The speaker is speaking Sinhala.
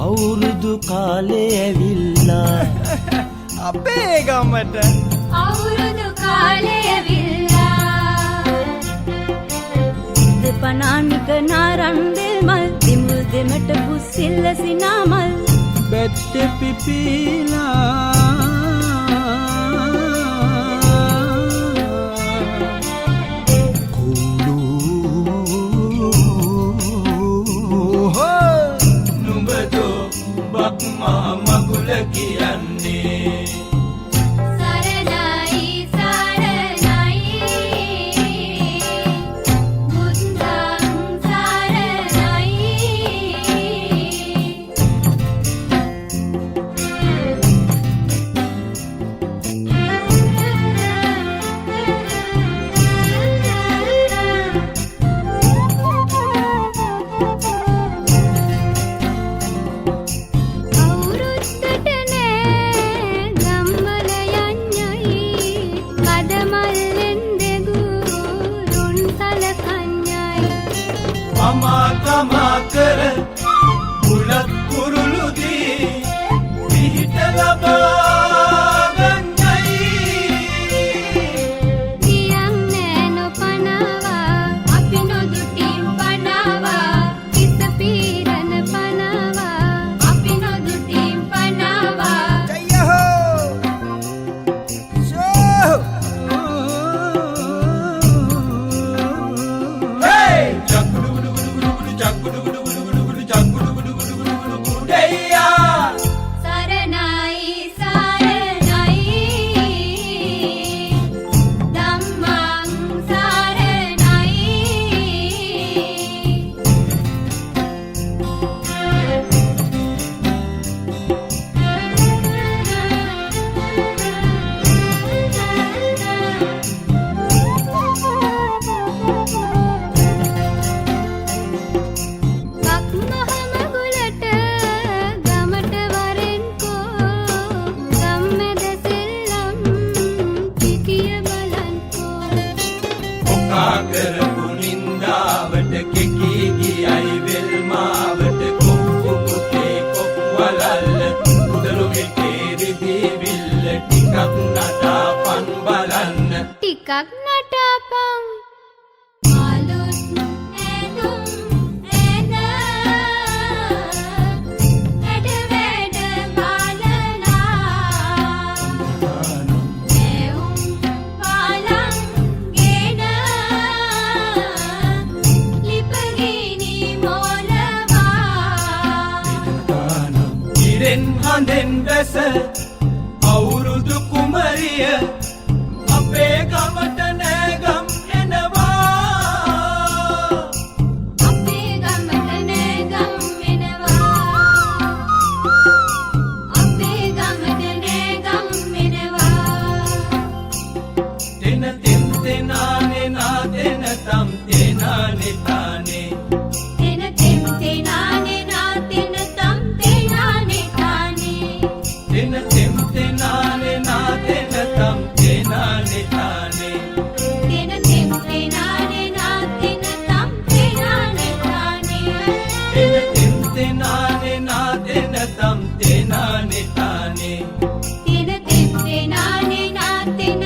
අවුරුදු කාලේ ඇවිල්ලා අපේ ගමට අවුරුදු කාලේ ඇවිල්ලා දෙපනානික නාරන්දෙල් මල් දිමුල් දෙමට පුස්සිල්ල සිනාමල් බැට්ටෙ පිපිලා මගුල කියන්නේ සරණයි සරණයි බුද්ධං සරණයි අමාකමා කර බුලත් කුරුළු දී පිහිට ලබා ගන්නයි කියන්නේ නොපනවා අපි නොදුටින් පනවා කිත පීරන පනවා අපි නොදුටින් පනවා ජයහෝ ෂෝ සරණයි සරණයි ධම්මං සරණයි කරපු නින්දාවට කෙකී ගියයි වෙල්මාවට කොක්කු පුතේ කොක්වලල්ල උදළු මෙටේ රිදිවිල්ල ටිකක් නටාපන් බලන්න ටිකක් නටාපන් අලුත් ඇඳුම් ඇඳ වැඩ වැඩ බලලා එවුම් පාලං ගෙන ලිපගිනි මොලවා ඉරෙන් හඳෙන් වැස අවුරුදු කුමරිය අපේ ගමට නෑගම් එනවා අපේ ගමට නෑගම් එනවා අපේ ගමට නෑගම් එනවා තෙන තෙන් තෙනානේ නා තෙන තම් තෙනානේ තානේ තෙන තෙන් තෙනානේ නා තෙන තම් තෙනානේ තානේ තෙන තෙන් තෙනානේ නා තෙන තම් තෙනානේ තානේ තෙන තෙන් තෙනානේ නා තෙන තම් තෙනානේ තානේ තෙන තෙන් තෙනානේ නා තෙන තම් තෙනානේ තානේ තෙන තෙන් තෙනානේ නා තෙන